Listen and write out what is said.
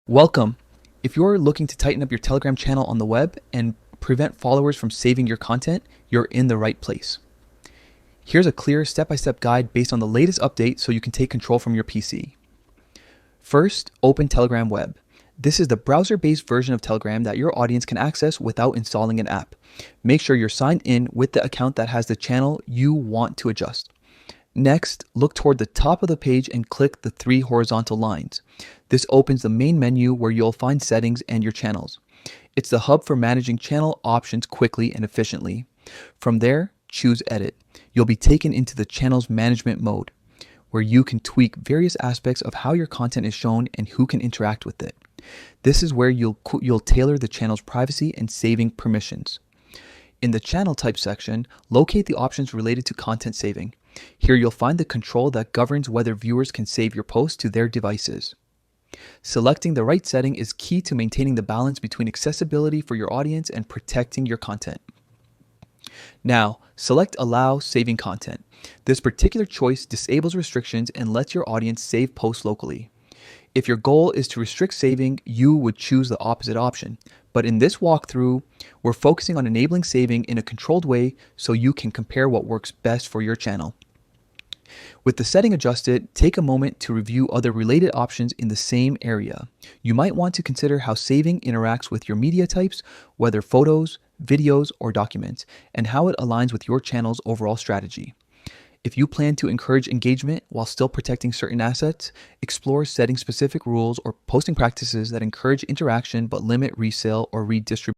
Welcome. If you're looking to tighten up your Telegram channel on the web and prevent followers from saving your content, you're in the right place. Here's a clear step-by-step guide based on the latest update so you can take control from your PC. First, open Telegram Web. This is the browser-based version of Telegram that your audience can access without installing an app. Make sure you're signed in with the account that has the channel you want to adjust. Next, look toward the top of the page and click the three horizontal lines. This opens the main menu where you'll find settings and your channels. It's the hub for managing channel options quickly and efficiently. From there, choose Edit. You'll be taken into the channel's management mode, where you can tweak various aspects of how your content is shown and who can interact with it. This is where you'll tailor the channel's privacy and saving permissions. In the channel type section, locate the options related to content saving. Here you'll find the control that governs whether viewers can save your post to their devices. Selecting the right setting is key to maintaining the balance between accessibility for your audience and protecting your content. Now, select Allow Saving Content. This particular choice disables restrictions and lets your audience save posts locally. If your goal is to restrict saving, you would choose the opposite option. But in this walkthrough, we're focusing on enabling saving in a controlled way so you can compare what works best for your channel. With the setting adjusted, take a moment to review other related options in the same area. You might want to consider how saving interacts with your media types, whether photos, videos, or documents, and how it aligns with your channel's overall strategy. If you plan to encourage engagement while still protecting certain assets, explore setting specific rules or posting practices that encourage interaction but limit resale or redistribution.